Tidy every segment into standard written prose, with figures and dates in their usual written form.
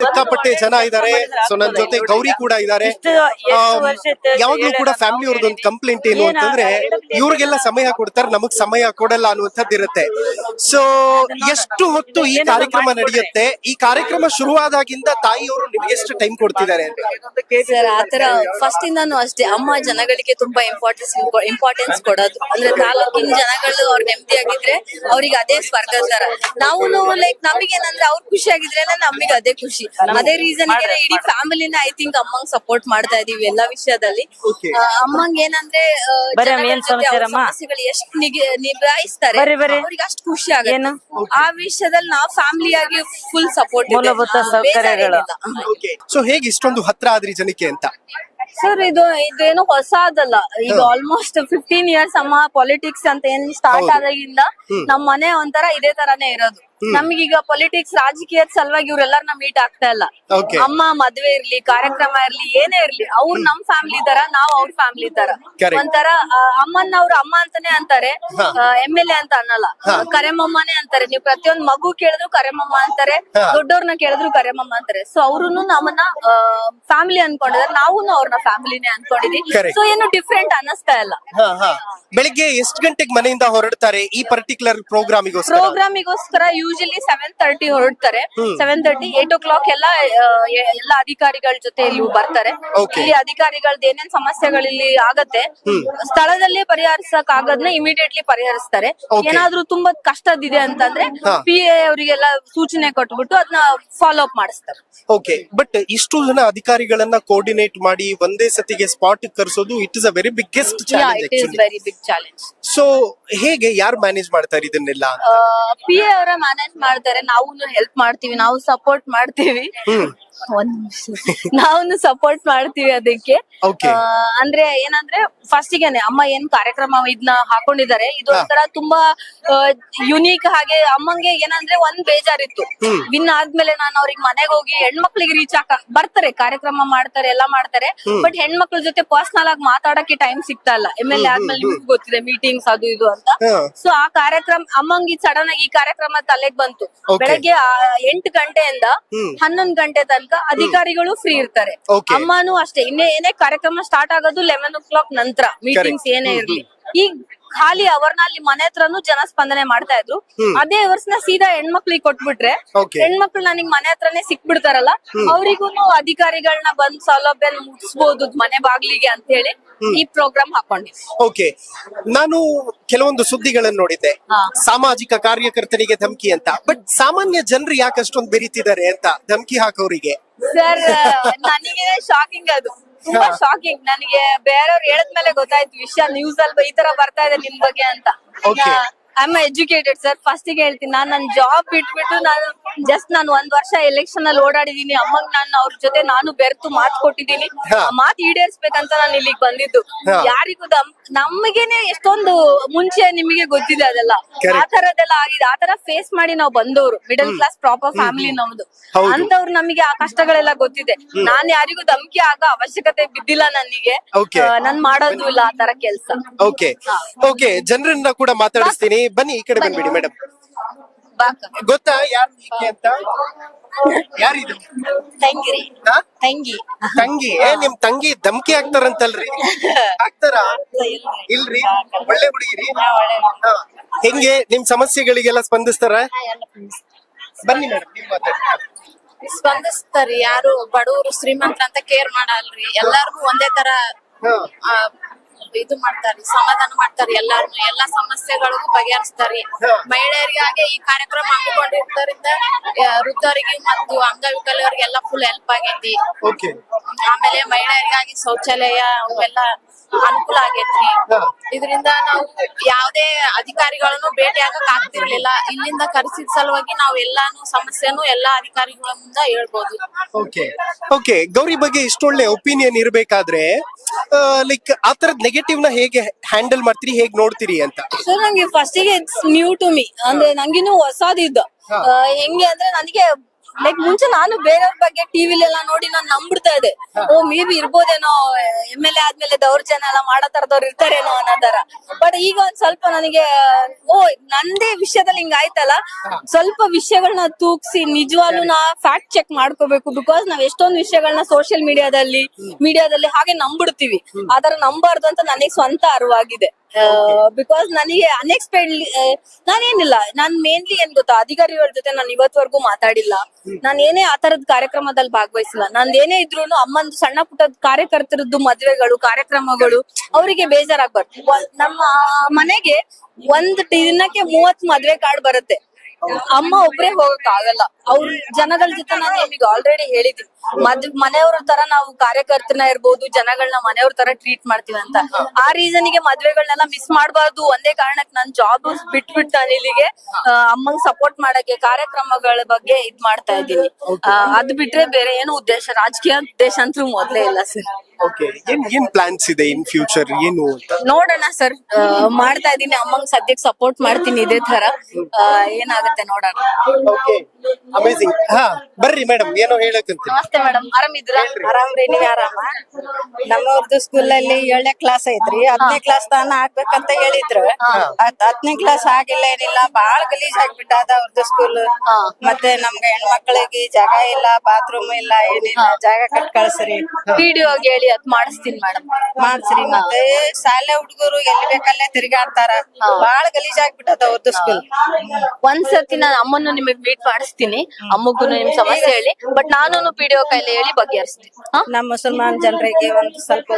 ಸಿಕ್ಕಾಪಟ್ಟೆ ಜನ ಇದಾರೆ. ಸೊ ನನ್ ಜೊತೆ ಗೌರಿ ಕೂಡ ಇದಾರೆ. ಯಾವಾಗ್ಲೂ ಕೂಡ ಫ್ಯಾಮಿಲಿ ಅವ್ರದ್ದು ಒಂದು ಕಂಪ್ಲೇಂಟ್ ಏನು ಅಂತಂದ್ರೆ ಇವ್ರಿಗೆಲ್ಲ ಸಮಯ ಕೊಡ್ತಾರೆ, ನಮಗ್ ಸಮಯ ಕೊಡಲ್ಲ ಅನ್ನುವಂಥದ್ದು ಇರುತ್ತೆ. ಸೊ ಎಷ್ಟು ಹೊತ್ತು ಈ ಕಾರ್ಯಕ್ರಮ ನಡೆಯುತ್ತೆ? ಈ ಕಾರ್ಯಕ್ರಮ ಶುರುವಾದಾಗಿಂದ ತಾಯಿಯವರು ನಿಮ್ಗೆ ಎಷ್ಟು ಟೈಮ್ ಕೊಡ್ತಿದ್ದಾರೆ? ಸರ್ ಆತರ ಫಸ್ಟ್ ಇಂದಾನು ಅಷ್ಟೇ, ಅಮ್ಮ ಜನಗಳಿಗೆ ತುಂಬಾ ಇಂಪಾರ್ಟೆನ್ಸ್ ಕೊಡೋದು. ಅಂದ್ರೆ ತಾಲೂಕಿನ ಜನಗಳು ಅವ್ರ ನೆಮ್ಮದಿಯಾಗಿದ್ರೆ ಅವ್ರಿಗೆ ಅದೇ ಸ್ವರ್ಗ ತರ. ನಾವು ಲೈಕ್ ನಮಗೇನಂದ್ರೆ ಅವ್ರು ಖುಷಿ ಆಗಿದ್ರೆ ನಮಗೆ ಅದೇ ಖುಷಿ. ಅದೇ ರೀಸನ್ ಇಡೀ ಫ್ಯಾಮಿಲಿನ ಐ ಥಿಂಕ್ ಅಮ್ಮಂಗ್ ಸಪೋರ್ಟ್ ಮಾಡ್ತಾ ಇದೀವಿ ಎಲ್ಲಾ ವಿಷಯದಲ್ಲಿ. ಅಮ್ಮಂಗ್ ಏನಂದ್ರೆ ಸಮಸ್ಯೆಗಳು ಎಷ್ಟು ನಿಭಾಯಿಸ್ತಾರೆ ಅವ್ರಿಗೆ ಅಷ್ಟು ಖುಷಿ ಆಗುತ್ತೆ. ಆ ವಿಷಯದಲ್ಲಿ ನಾವು ಫ್ಯಾಮಿಲಿ ಆಗಿ ಫುಲ್ ಸಪೋರ್ಟ್. ಸೊ ಹೇಗೆ ಇಷ್ಟೊಂದು ಹತ್ರ ಆದ್ರಿ ಜನಕ್ಕೆ ಅಂತ? ಸರ್ ಇದೇನು ಹೊಸದಲ್ಲ. ಈಗ ಆಲ್ಮೋಸ್ಟ್ 15 years ಅಮ್ಮ ಪಾಲಿಟಿಕ್ಸ್ ಅಂತ ಏನ್ ಸ್ಟಾರ್ಟ್ ಆದಾಗಿಂದ ನಮ್ ಮನೆ ಒಂಥರ ಇದೇ ತರಾನೇ ಇರೋದು. ನಮ್ಗೀಗ ಪೊಲಿಟಿಕ್ಸ್ ರಾಜಕೀಯದ ಸಲುವಾಗಿ ಇವ್ರೆಲ್ಲಾರನ್ನ ಮೀಟ್ ಆಗ್ತಾ ಇಲ್ಲ. ಅಮ್ಮ ಮದ್ವೆ ಇರ್ಲಿ, ಕಾರ್ಯಕ್ರಮ ಇರ್ಲಿ, ಏನೇ ಇರ್ಲಿ, ಅವ್ರು ನಮ್ ಫ್ಯಾಮಿಲಿ ತರ, ನಾವ್ ಅವ್ರ ಫ್ಯಾಮಿಲಿ ತರ. ಒಂಥರ ಅಮ್ಮನ್ನ ಅವ್ರ ಅಮ್ಮ ಅಂತಾನೆ ಅಂತಾರೆ, MLA ಅಂತ ಅನ್ನಲ್ಲ, ಕರೆಮಮ್ಮನೇ ಅಂತಾರೆ. ನೀವು ಪ್ರತಿಯೊಂದ್ ಮಗು ಕೇಳಿದ್ರು ಕರೆಮಮ್ಮ ಅಂತಾರೆ, ದೊಡ್ಡವ್ರನ್ನ ಕೇಳಿದ್ರು ಕರೆಮಮ್ಮ ಅಂತಾರೆ. ಸೊ ಅವ್ರುನು ನಮ್ಮನ್ನ ಫ್ಯಾಮಿಲಿ ಅನ್ಕೊಂಡಿದಾರೆ, ನಾವು ಅವ್ರನ್ನ ಫ್ಯಾಮಿಲಿನೇ ಅನ್ಕೊಂಡಿದೀವಿ. ಸೊ ಏನು ಡಿಫ್ರೆಂಟ್ ಅನ್ನಿಸ್ತಾ ಇಲ್ಲ. ಬೆಳಿಗ್ಗೆ ಎಷ್ಟು ಗಂಟೆಗೆ ಮನೆಯಿಂದ ಹೊರಡ್ತಾರೆ ಈ ಪರ್ಟಿಕ್ಯುಲರ್ ಪ್ರೋಗ್ರಾಮಿಗೋಸ್ಕರ? ಯೂಶಲಿ 7:30 ಹೊರಡ್ತಾರೆ. 7:30 8 o'clock ಎಲ್ಲ ಅಧಿಕಾರಿಗಳ ಜೊತೆ ಇಲ್ಲಿ ಬರ್ತಾರೆ. ಇಲ್ಲಿ ಅಧಿಕಾರಿಗಳದ್ದು ಏನೇನ್ ಸಮಸ್ಯೆಗಳು ಇಲ್ಲಿ ಆಗತ್ತೆ ಸ್ಥಳದಲ್ಲಿ ಪರಿಹರಿಸಕ್ ಆಗೋದ್ನ ಇಮಿಡಿಯೇಟ್ಲಿ ಪರಿಹರಿಸ್ತಾರೆ. ಏನಾದ್ರೂ ತುಂಬಾ ಕಷ್ಟದಿದೆ ಅಂತಂದ್ರೆ PA ಅವರಿಗೆಲ್ಲ ಸೂಚನೆ ಕೊಟ್ಬಿಟ್ಟು ಅದನ್ನ ಫಾಲೋ ಅಪ್ ಮಾಡಿಸ್ತಾರೆ. ಓಕೆ, ಬಟ್ ಇಷ್ಟು ಜನ ಅಧಿಕಾರಿಗಳನ್ನ ಕೋಆರ್ಡಿನೇಟ್ ಮಾಡಿ ಒಂದೇ ಸತಿಗೆ ಸ್ಪಾಟ್ ಕರ್ಸೋದು it is a very biggest challenge. So ಹೇಗೆ ಯಾರು ಮ್ಯಾನೇಜ್ ಮಾಡ್ತಾರೆ ಇದನ್ನೆಲ್ಲ? PA ಅವರ ಮ್ಯಾನೇಜ್ ಮಾಡ್ತಾರೆ. ನಾವು ಹೆಲ್ಪ್ ಮಾಡ್ತೀವಿ, ನಾವು ಸಪೋರ್ಟ್ ಮಾಡ್ತೀವಿ. ನಾವು ಸಪೋರ್ಟ್ ಮಾಡ್ತೀವಿ ಅದಕ್ಕೆ. ಅಂದ್ರೆ ಏನಂದ್ರೆ ಫಸ್ಟ್ ಗೆನೆ ಅಮ್ಮ ಏನ್ ಕಾರ್ಯಕ್ರಮ ಇದನ್ನ ಹಾಕೊಂಡಿದ್ದಾರೆ, ಇದು ಒಂಥರ ತುಂಬಾ ಯುನೀಕ್. ಹಾಗೆ ಅಮ್ಮಂಗೆ ಏನಂದ್ರೆ ಒಂದ್ ಬೇಜಾರಿತ್ತು, ವಿನ್ ಆದ್ಮೇಲೆ ನಾನು ಅವ್ರಿಗೆ ಮನೆಗೆ ಹೋಗಿ ಹೆಣ್ಮಕ್ಳಿಗೆ ರೀಚ್ ಬರ್ತಾರೆ, ಕಾರ್ಯಕ್ರಮ ಮಾಡ್ತಾರೆ, ಎಲ್ಲಾ ಮಾಡ್ತಾರೆ. ಬಟ್ ಹೆಣ್ಮಕ್ಳ ಜೊತೆ ಪರ್ಸನಲ್ ಆಗಿ ಮಾತಾಡಕ್ಕೆ ಟೈಮ್ ಸಿಗ್ತಾ ಇಲ್ಲ. MLA ಆದ್ಮೇಲೆ ನಿಮ್ಗೆ ಗೊತ್ತಿದೆ ಮೀಟಿಂಗ್ಸ್ ಅದು ಇದು ಅಂತ. ಸೊ ಆ ಕಾರ್ಯಕ್ರಮ ಅಮ್ಮಂಗೆ ಸಡನ್ ಆಗಿ ಈ ಕಾರ್ಯಕ್ರಮ ತಲೆಗ್ ಬಂತು. ಬೆಳಗ್ಗೆ 8 ಗಂಟೆಯಿಂದ 11 ಗಂಟೆ ತನಕ ಅಧಿಕಾರಿಗಳು ಫ್ರೀ ಇರ್ತಾರೆ, ಅಮ್ಮನೂ ಅಷ್ಟೇ. ಏನೇ ಕಾರ್ಯಕ್ರಮ ಸ್ಟಾರ್ಟ್ ಆಗೋದು 11 o'clock ನಂತರ, ಮೀಟಿಂಗ್ಸ್ ಏನೇ ಇರ್ಲಿ. ಈಗ ಖಾಲಿ ಅವರ್ನ ಅಲ್ಲಿ ಮನೆ ಹತ್ರನು ಜನ ಸ್ಪಂದನೆ ಮಾಡ್ತಾ ಇದ್ರು. ಅದೇ ಅವರ್ಸ್ ನ ಸೀದಾ ಹೆಣ್ಮಕ್ಳಿಗೆ ಕೊಟ್ಬಿಟ್ರೆ ಹೆಣ್ಮಕ್ಳು ನನಗ್ ಮನೆ ಹತ್ರನೇ ಸಿಕ್ಬಿಡ್ತಾರಲ್ಲ, ಅವ್ರಿಗೂನು ಅಧಿಕಾರಿಗಳನ್ನ ಬಂದ್ ಸೌಲಭ್ಯ ಮುಗಿಸ್ಬೋದು ಮನೆ ಬಾಗ್ಲಿಗೆ ಅಂತ ಹೇಳಿ ಈ ಪ್ರೋಗ್ರಾಮ್ ಹಾಕೊಂಡಿದ್ದೆ. ಓಕೆ, ನಾನು ಕೆಲವೊಂದು ಸುದ್ದಿಗಳನ್ನು ನೋಡಿದ್ದೆ, ಸಾಮಾಜಿಕ ಕಾರ್ಯಕರ್ತನಿಗೆ ಧಮಕಿ ಅಂತ. ಬಟ್ ಸಾಮಾನ್ಯ ಜನರು ಯಾಕೆ ಅಷ್ಟೊಂದು ಬೆರೀತಿದ್ದಾರೆ ಅಂತ ಧಮಕಿ ಹಾಕೋರಿಗೆ? ಸರ್ ನನಗೆ ಶಾಕಿಂಗ್, ಅದು ತುಂಬಾ ಶಾಕಿಂಗ್. ನನಗೆ ಬೇರೆಯವ್ರು ಹೇಳದ್ಮೇಲೆ ಗೊತ್ತಾಯ್ತು ವಿಷಯ. ನ್ಯೂಸ್ ಅಲ್ಲಿ ಈ ತರ ಬರ್ತಾ ಇದೆ ನಿಮ್ ಬಗ್ಗೆ ಅಂತ. I am educated sir. First ಗೆ ಹೇಳ್ತೀನಿ, ನನ್ನ ಜಾಬ್ ಬಿಟ್ಬಿಟ್ಟು ನಾನು 1 ವರ್ಷ ಎಲೆಕ್ಷನ್ ಅಲ್ಲಿ ಓಡಾಡಿದೀನಿ. ಅಮ್ಮಗ್ ನಾನು ಅವ್ರ ಜೊತೆ ನಾನು ಬೆರ್ತು ಮಾತು ಕೊಟ್ಟಿದ್ದೀನಿ. ಮಾತು ಈಡೇರಿಸ್ಬೇಕಂತ ನಾನು ಇಲ್ಲಿಗೆ ಬಂದಿದ್ದು. ಯಾರಿಗೂ ನಮಗೇನೆ ಎಷ್ಟೊಂದು ಮುಂಚೆ ನಿಮಗೆ ಗೊತ್ತಿದೆ ಅದೆಲ್ಲ, ಆ ತರದೆಲ್ಲ ಆಗಿದೆ. ಆ ತರ ಫೇಸ್ ಮಾಡಿ ನಾವು ಬಂದವರು, ಮಿಡಲ್ ಕ್ಲಾಸ್ ಪ್ರಾಪರ್ ಫ್ಯಾಮಿಲಿ ನಮ್ದು. ಅಂತವ್ರು ನಮಗೆ ಆ ಕಷ್ಟಗಳೆಲ್ಲ ಗೊತ್ತಿದೆ. ನಾನ್ ಯಾರಿಗೂ ಧಮಕಿ ಆಗೋ ಅವಶ್ಯಕತೆ ಬಿದ್ದಿಲ್ಲ ನನಗೆ. ನಾನ್ ಮಾಡೋದು ಇಲ್ಲ ಆ ತರ ಕೆಲ್ಸ. ಓಕೆ, ಜನರನ್ನ ಕೂಡ ಮಾತಾಡಿಸ್ತೀನಿ. ಬನ್ನಿ ಈ ಕಡೆ ಬಂದ್ಬಿಡಿ ಮೇಡಮ್. ಗೊತ್ತಾ ಯಾರು ಅಂತ? ಯಾರಿದು? ತಂಗಿ. ತಂಗಿ? ನಿಮ್ ತಂಗಿ ಧಮಕಿ ಹಾಕ್ತಾರಂತಲ್ರಿ? ಹಾಕ್ತಾರ? ಇಲ್ರಿ, ಒಳ್ಳೆ ಹುಡುಗಿರಿ. ಹೆಂಗೆ ನಿಮ್ ಸಮಸ್ಯೆಗಳಿಗೆಲ್ಲ ಸ್ಪಂದಿಸ್ತಾರ? ಬನ್ನಿ ಮೇಡಮ್, ನಿಮ್ ಮಾತಾಡಿ. ಸ್ಪಂದಿಸ್ತಾರಿ. ಯಾರು ಬಡವರು ಶ್ರೀಮಂತರ ಅಂತ ಕೇರ್ ಮಾಡಲ್ರಿ. ಎಲ್ಲಾರ್ಗು ಒಂದೇ ತರ ಇದು ಮಾಡ್ತಾರಿ, ಸಮಾಧಾನ ಮಾಡ್ತಾರಿ. ಎಲ್ಲಾ ಸಮಸ್ಯೆಗಳಿಗೂ ಬಗೆಹರಿಸ್ತಾರಿ. ಮಹಿಳೆಯರಿಗಾಗೆ ಈ ಕಾರ್ಯಕ್ರಮ ಹಮ್ಮಿಕೊಂಡಿದ್ದರಿಂದ ವೃದ್ಧರಿಗೆ ಮತ್ತು ಅಂಗವಿಕಲರಿಗೆಲ್ಲ ಫುಲ್ ಹೆಲ್ಪ್ ಆಗೈತಿ. ಆಮೇಲೆ ಮಹಿಳೆಯರಿಗಾಗಿ ಶೌಚಾಲಯ ಅವೆಲ್ಲ ಅನುಕೂಲ ಆಗೈತ್ರಿ. ಇದರಿಂದ ನಾವು ಯಾವ್ದೇ ಅಧಿಕಾರಿಗಳನ್ನು ಭೇಟಿ ಆಗಕ್ ಆಗ್ತಿರ್ಲಿಲ್ಲ. ಇಲ್ಲಿಂದ ಕರೆಸಿದ ಸಲುವಾಗಿ ನಾವು ಎಲ್ಲಾನು ಸಮಸ್ಯೆನು ಎಲ್ಲಾ ಅಧಿಕಾರಿಗಳ ಮುಂದೆ ಹೇಳ್ಬೋದು. ಓಕೆ, ಗೌರಿ ಬಗ್ಗೆ ಇಷ್ಟೊಳ್ಳೆ ಒಪಿನಿಯನ್ ಇರ್ಬೇಕಾದ್ರೆ ಲೈಕ್ ಆ ತರದ್ ನೆಗೆಟಿವ್ ನ ಹೇಗೆ ಹ್ಯಾಂಡಲ್ ಮಾಡ್ತೀರಿ, ಹೇಗ್ ನೋಡ್ತೀರಿ ಅಂತ? ಸರ್ ನಂಗೆ ಫಸ್ಟ್ ಗೆ ಇಟ್ಸ್ ನ್ಯೂ ಟು ಮೀ. ಅಂದ್ರೆ ನಂಗಿನ್ನು ಹೊಸದಿದ್ದು. ಹೆಂಗೆ ಅಂದ್ರೆ ನನಗೆ ಲೈಕ್ ಮುಂಚೆ ನಾನು ಬೇರೆಯವ್ರ ಬಗ್ಗೆ ಟಿವಿಲೆಲ್ಲ ನೋಡಿ ನಾನು ನಂಬಿಡ್ತಾ ಇದ್ದೆ. ಓ ಮೇ ಬಿ ಇರ್ಬೋದೇನೋ, MLA ಆದ್ಮೇಲೆ ದೌರ್ಜನ್ಯ ಎಲ್ಲ ಮಾಡೋ ತರದವ್ರು ಇರ್ತಾರೇನೋ ಅನ್ನೋ ತರ. ಬಟ್ ಈಗ ಒಂದ್ ಸ್ವಲ್ಪ ನನಗೆ ನಂದೇ ವಿಷಯದಲ್ಲಿ ಹಿಂಗ ಆಯ್ತಲ್ಲ, ಸ್ವಲ್ಪ ವಿಷಯಗಳನ್ನ ತೂಗ್ಸಿ ನಿಜವಾಗ್ಲೂ ನಾ ಫ್ಯಾಕ್ಟ್ ಚೆಕ್ ಮಾಡ್ಕೋಬೇಕು. ಬಿಕಾಸ್ ನಾವ್ ಎಷ್ಟೊಂದು ವಿಷಯಗಳನ್ನ ಸೋಷಿಯಲ್ ಮೀಡಿಯಾದಲ್ಲಿ ಹಾಗೆ ನಂಬಿಡ್ತೀವಿ, ಆತರ ನಂಬಾರ್ದು ಅಂತ ನನಗೆ ಸ್ವಂತ ಅರಿವಾಗಿದೆ. ಬಿಕಾಸ್ ನನಗೆ ಅನ್ಎಕ್ಸ್ಪೆಕ್ಟೆಡ್ಲಿ ನಾನೇನಿಲ್ಲ, ನಾನ್ ಮೇನ್ಲಿ ಏನ್ ಗೊತ್ತಾ, ಅಧಿಕಾರಿಗಳ ಜೊತೆ ನಾನು ಇವತ್ವರೆಗೂ ಮಾತಾಡಿಲ್ಲ, ನಾನ್ ಏನೇ ಆತರದ ಕಾರ್ಯಕ್ರಮದಲ್ಲಿ ಭಾಗವಹಿಸಿಲ್ಲ. ನಂದೇನೇ ಇದ್ರು ಅಮ್ಮಂದು ಸಣ್ಣ ಪುಟ್ಟ ಕಾರ್ಯಕರ್ತರದ್ದು ಮದ್ವೆಗಳು ಕಾರ್ಯಕ್ರಮಗಳು ಅವರಿಗೆ ಬೇಜಾರಾಗ್ಬಾರ್ದು. ನಮ್ಮ ಮನೆಗೆ ಒಂದ್ ದಿನಕ್ಕೆ 30 ಮದ್ವೆ ಕಾರ್ಡ್ ಬರುತ್ತೆ. ಅಮ್ಮ ಒಬ್ರೇ ಹೋಗಕ್ ಆಗಲ್ಲ, ಅವ್ರ ಜನಗಳ ಜೊತೆ ನಾನು ನಿಮಗೆ ಆಲ್ರೆಡಿ ಹೇಳಿದೀನಿ, ಮನೆಯವ್ರ ತರ ನಾವು ಕಾರ್ಯಕರ್ತನ ಇರ್ಬೋದು, ಜನಗಳನ್ನ ಮನೆಯವ್ರ ತರ ಟ್ರೀಟ್ ಮಾಡ್ತೀವಿ ಅಂತ. ಆ ರೀಸನ್ಗೆ ಮದ್ವೆಗಳನ್ನೆಲ್ಲ ಮಿಸ್ ಮಾಡ್ಬಾರ್ದು ಒಂದೇ ಕಾರಣಕ್ಕೆ ನಾನ್ ಜಾಬ್ ಬಿಟ್ಬಿಟ್ಟು ನಾನು ಇಲ್ಲಿಗೆ ಅಮ್ಮಂಗ್ ಸಪೋರ್ಟ್ ಮಾಡಕ್ಕೆ ಕಾರ್ಯಕ್ರಮಗಳ ಬಗ್ಗೆ ಇದ್ ಮಾಡ್ತಾ ಇದ್ದೀನಿ. ಅದ್ ಬಿಟ್ರೆ ಬೇರೆ ಏನು ಉದ್ದೇಶ, ರಾಜಕೀಯ ಉದ್ದೇಶ ಅಂತೂ ಮೊದ್ಲೇ ಇಲ್ಲ ಸರ್. ಏನ್ ಪ್ಲಾನ್ಸ್ ಇದೆ ಇನ್ ಫ್ಯೂಚರ್ ಏನು ಅಂತ ನೋಡೋಣ ಸರ್, ಮಾಡ್ತಾ ಇದೀನಿ, ಅಮ್ಮಂಗ್ ಸದ್ಯಕ್ಕೆ ಸಪೋರ್ಟ್ ಮಾಡ್ತೀನಿ ಇದೇ ತರ. ಏನಾಗುತ್ತೆ ನೋಡೋಣ. ಅಮೇಜಿಂಗ್. ಹಾ ಬರ್ರಿ ಮೇಡಮ್, ಏನೋ ಹೇಳಕ್ಕಂತ. ನಮಸ್ತೆ ಮೇಡಮ್, ಆರಾಮಿದ್ದೀರಾ? ಆರಾಮ್ರಿ, ನೀವ್ ಆರಾಮ? ನಮ್ಮವ್ರದ್ದು ಸ್ಕೂಲ್ ಅಲ್ಲಿ 7ನೇ ಕ್ಲಾಸ್ ಐತ್ರಿ, 10ನೇ ಕ್ಲಾಸ್ ತಾನ ಹಾಕ್ಬೇಕಂತ ಹೇಳಿದ್ರು. 10ನೇ ಕ್ಲಾಸ್ ಆಗಿಲ್ಲ, ಏನಿಲ್ಲ, ಬಾಳ್ ಗಲೀಜ್ ಆಗ್ಬಿಟ್ಟದ ಅವ್ರದ್ದು ಸ್ಕೂಲ್. ಮತ್ತೆ ನಮ್ಗೆ ಹೆಣ್ಮಕ್ಳಿಗೆ ಜಾಗ ಇಲ್ಲ, ಬಾತ್ರೂಮ್ ಇಲ್ಲ, ಏನಿಲ್ಲ, ಜಾಗ ಕಟ್ ಕಳ್ಸ್ರಿ. PDO ಹೇಳಿ ಅದ್ ಮಾಡಿಸ್ತೀನಿ ಮೇಡಮ್. ಮಾಡ್ಸ್ರಿ. ಮತ್ತೆ ಶಾಲೆ ಹುಡುಗರು ಎಲ್ಲಿ ಬೇಕಲ್ಲೇ ತಿರುಗಾಡ್ತಾರ, ಬಾಳ್ ಗಲೀಜ್ ಆಗ್ಬಿಟ್ಟದ ಅವ್ರದ್ದು ಸ್ಕೂಲ್. ಒಂದ್ಸತಿ ನಾನು ಅಮ್ಮನ್ನು ನಿಮಗ್ ಮೀಟ್ ಮಾಡಿಸ್ತೀನಿ, ಅಮ್ಮಗೂ ನಿಮ್ ಸಮಸ್ಯೆ ಹೇಳಿ, ಬಟ್ ನಾನು PDO ಕೈಲಿ ಹೇಳಿ ಬಗೆಹರಿಸ್ತೀನಿ. ನಮ್ಮ ಮುಸಲ್ಮಾನ್ ಜನರಿಗೆ ಒಂದು ಸ್ವಲ್ಪ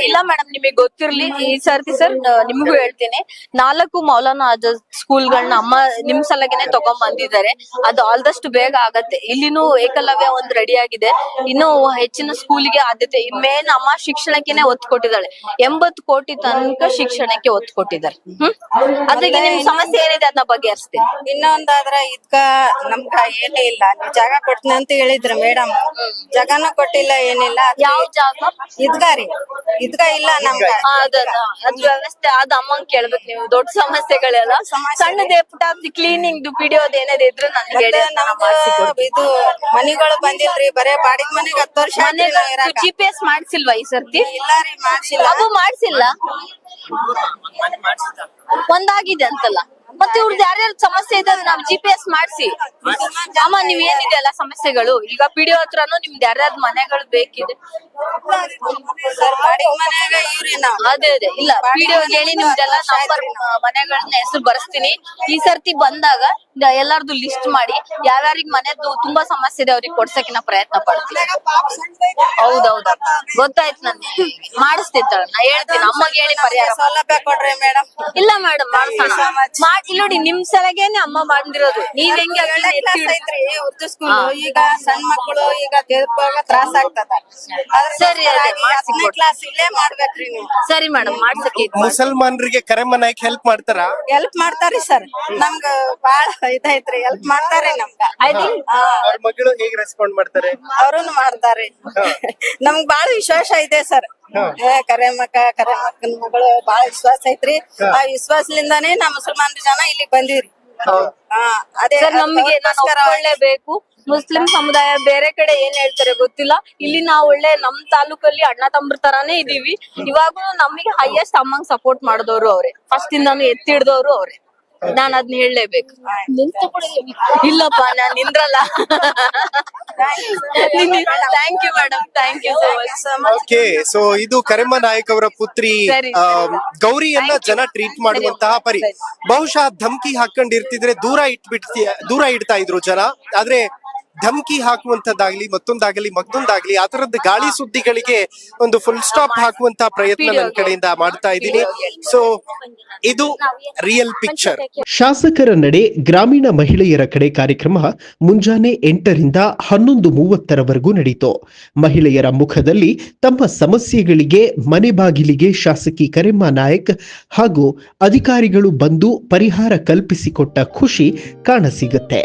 ಇಲ್ಲ ಮೇಡಮ್, ನಿಮಗೆ ಗೊತ್ತಿರ್ಲಿ ಈ ಸರ್ತಿ ಸರ್, ನಿಮ್ಗೂ ಹೇಳ್ತೀನಿ, 4 ಮೌಲಾನಾ ಆಜಾದ್ ಸ್ಕೂಲ್ಗಳನ್ನ ಅಮ್ಮ ನಿಮ್ ಸಲಗೆನೆ ತಗೊಂಡ್ ಬಂದಿದ್ದಾರೆ. ಅದು ಆಲ್ದಷ್ಟು ಬೇಗ ಆಗತ್ತೆ. ಇಲ್ಲಿನೂ ಏಕಲವ್ಯ ಒಂದ್ ರೆಡಿ ಆಗಿದೆ, ಇನ್ನು ಹೆಚ್ಚಿನ ಸ್ಕೂಲಿಗೆ ಆದ್ಯತೆ. ಮೇನ್ ಅಮ್ಮ ಶಿಕ್ಷಣಕ್ಕೆನೆ ಒತ್ತು ಕೊಟ್ಟಿದ್ದಾಳೆ, 80 ಕೋಟಿ ತನಕ ಶಿಕ್ಷಣಕ್ಕೆ ಒತ್ತು ಕೊಟ್ಟಿದ್ದಾರೆ. ಅದಕ್ಕೆ ನಿಮ್ ಸಮಸ್ಯೆ ಏನಿದೆ ಅದನ್ನ ಬಗೆಹರಿಸ್ತೀನಿ. ಇನ್ನೊಂದಾದ್ರ ಇದ್ಕ ನಮ್ಗ ಏನೇ ಇಲ್ಲ, ನೀವ್ ಜಾಗ ಕೊಡ್ತೀನಿ ಅಂತ ಹೇಳಿದ್ರು ಮೇಡಮ್, ಜಾಗನೂ ಕೊಟ್ಟಿಲ್ಲ, ಏನಿಲ್ಲ. ಯಾವ ಜಾಗ? ಇದ್ಗಾರಿ ಇದ್ಗ ಇಲ್ಲ ನಮ್ಗ. ಅದ್ ವ್ಯವಸ್ಥೆ ಅದ್ ಅಮ್ಮಂಗ್ ಕೇಳ್ಬೇಕು ನೀವು. ದೊಡ್ಡ ಸಮಸ್ಯೆಗಳೆಲ್ಲ ಸಣ್ಣದೇ ಪುಟ ಕ್ಲೀನಿಂಗ್ PDO ಏನೇದೇ ಇದ್ರು ನನ್ಗೆ ಇದು ಮನಿಗಳು ಬಂದಿಲ್ರಿ, ಬರೇ ಬಾಡಿಗೆ ಮನೆಗೆ 10 ವರ್ಷ. GPS ಮಾಡ್ಸಿಲ್ವಾ ಈ ಸರ್ತಿ? ಇಲ್ಲ ರೀ, ಮಾಡ್ಸಿಲ್ಲ. ಅದು ಮಾಡ್ಸಿಲ್ಲ, ಒಂದಾಗಿದೆ ಅಂತಲ್ಲ. ಮತ್ತೆ ಇವ್ರದ್ದು ಯಾರ್ಯಾರ ಸಮಸ್ಯೆ ಇದೆ ನಾವ್ GPS ಮಾಡ್ಸಿ. ಅಮ್ಮ ನೀವ್ ಏನಿದೆ ಎಲ್ಲ ಸಮಸ್ಯೆಗಳು ಈಗ PDO ಹತ್ರನು ನಿಮ್ದು ಯಾರ್ಯಾರ ಮನೆಗಳು ಬೇಕಿದೆ? ಅದೇ ಇಲ್ಲ, PDO ಹೇಳಿ ನಿಮ್ದೆಲ್ಲ ನಂಬರ್ ಮನೆಗಳನ್ನ ಹೆಸರು ಬರ್ಸ್ತೀನಿ. ಈ ಸರ್ತಿ ಬಂದಾಗ ಎಲ್ಲಾರ್ದು ಲಿಸ್ಟ್ ಮಾಡಿ ಯಾರ್ಯಾರಿಗ್ ಮನೆದು ತುಂಬಾ ಸಮಸ್ಯೆ ಇದೆ ಅವ್ರಿಗೆ ಕೊಡ್ಸಕ್ಕೆ ನಾ ಪ್ರಯತ್ನ ಪಡ್ತೀನಿ. ಹೌದೌದ, ಗೊತ್ತಾಯ್ತು, ನನ್ಗೆ ಮಾಡಿಸ್ತಿರ್ತಾಳ, ನಾ ಹೇಳ್ತೀನಿ ಅಮ್ಮಗೆ ಹೇಳಿ ಪರಿಹಾರ. ಸೌಲಭ್ಯ ಕೊಡ್ರಿ ಮೇಡಮ್. ಇಲ್ಲ ಮೇಡಮ್, ಮಾಡ್ಸೋಣ. ಇಲ್ಲಿ ನೋಡಿ, ನಿಮ್ ಸಲಗೇನೆ ಅಮ್ಮ ಮಾಡಿರೋದು. ನೀವ್ ಹೆಂಗೆ ಉರ್ದು ಸ್ಕೂಲ್ ಈಗ ಸಣ್ಣ ಮಕ್ಕಳು ಈಗ ತಿಳ್ಕೋಗ ತ್ರಾಸ ಆಗ್ತದ. ಸರಿ, 10ನೇ ಕ್ಲಾಸ್ ಇಲ್ಲೇ ಮಾಡ್ಬೇಕ್ರಿ ನೀವು. ಸರಿ ಮೇಡಮ್, ಮಾಡ್ಸಕ್ಕೆ. ಮುಸಲ್ಮಾನರಿಗೆ ಕರೆಮ ನಾಯ್ಕ ಹೆಲ್ಪ್ ಮಾಡ್ತಾರ? ಹೆಲ್ಪ್ ಮಾಡ್ತಾರಿ ಸರ್, ನಮ್ಗ ಬಾಳ ಇದೈತ್ರಿ, ಹೆಲ್ಪ್ ಮಾಡ್ತಾರಿ ನಮ್ಗ. ಅವ್ರ ಮಗಳು ಹೇಗ್ ರೆಸ್ಪಾಂಡ್ ಮಾಡ್ತಾರೆ? ಅವ್ರನ್ನು ಮಾಡ್ತಾರಿ. ನಮ್ಗ್ ಬಾಳ ವಿಶ್ವಾಸ ಇದೆ ಸರ್. ಕರೆಮಕ್ಕನ ಮಗಳು ಬಾಳ ವಿಶ್ವಾಸ ಐತ್ರಿ. ಆ ವಿಶ್ವಾಸದಿಂದಾನೇ ನಾ ಮುಸಲ್ಮಾನ್ ಜನ ಇಲ್ಲಿಗೆ ಬಂದಿವ್ರಿ. ಅದೇ ನಮ್ಗೆ ಒಳ್ಳೇಬೇಕು. ಮುಸ್ಲಿಂ ಸಮುದಾಯ ಬೇರೆ ಕಡೆ ಏನ್ ಹೇಳ್ತಾರೆ ಗೊತ್ತಿಲ್ಲ, ಇಲ್ಲಿ ನಾವು ಒಳ್ಳೆ ನಮ್ ತಾಲೂಕಲ್ಲಿ ಅಣ್ಣ ತಮ್ಮರ ತರಾನೇ ಇದೀವಿ. ಇವಾಗೂ ನಮಗೆ ಹೈಯೆಸ್ಟ್ ಅಮ್ಮಂಗ್ ಸಪೋರ್ಟ್ ಮಾಡಿದವರು ಅವ್ರೆ, ಫಸ್ಟ್ ಇಂದಾನು ಎತ್ತಿ ಹಿಡ್ದವ್ರು ಅವ್ರೆ. ನಾನ್ ಅದ್ನ ಹೇಳಲೇಬೇಕು. ಇಲ್ಲಪ್ಪ, ನಾನ್ ನಿಂದ್ರಲ್ಲ. Thank you madam, thank you so much. Okay, so ಇದು ಕರೆಮ್ಮ ನಾಯಕ್ ಅವರ ಪುತ್ರಿ ಗೌರಿಯನ್ನ ಜನ ಟ್ರೀಟ್ ಮಾಡುವಂತಹ ಪರಿ. ಬಹುಶಃ ಧಮ್ಕಿ ಹಾಕೊಂಡಿರ್ತಿದ್ರೆ ದೂರ ಇಡ್ತಾ ಇದ್ರು ಜನ. ಆದ್ರೆ ಧಮ್ಕಿ ಹಾಕುವಂತದ್ದಾಗ್ಲಿ ಮತ್ತೊಂದಾಗ್ಲಿ ಆ ತರದ ಗಾಳಿ ಸುದ್ದಿಗಳಿಗೆ ಒಂದು ಫುಲ್ ಸ್ಟಾಪ್ ಹಾಕುವಂತ ಪ್ರಯತ್ನ ನನ್ನ ಕಡೆಯಿಂದ ಮಾಡ್ತಾ ಇದ್ದೀನಿ. ಸೊ ಇದು ರಿಯಲ್ ಪಿಕ್ಚರ್. ಶಾಸಕರ ನಡೆ ಗ್ರಾಮೀಣ ಮಹಿಳೆಯರ ಕಡೆ ಕಾರ್ಯಕ್ರಮ ಮುಂಜಾನೆ 8ರಿಂದ 11:30 ನಡೆಯಿತು. ಮಹಿಳೆಯರ ಮುಖದಲ್ಲಿ ತಮ್ಮ ಸಮಸ್ಯೆಗಳಿಗೆ ಮನೆ ಬಾಗಿಲಿಗೆ ಶಾಸಕಿ ಕರೆಮ್ಮ ನಾಯಕ್ ಹಾಗೂ ಅಧಿಕಾರಿಗಳು ಬಂದು ಪರಿಹಾರ ಕಲ್ಪಿಸಿಕೊಟ್ಟ ಖುಷಿ ಕಾಣಸಿಗುತ್ತೆ.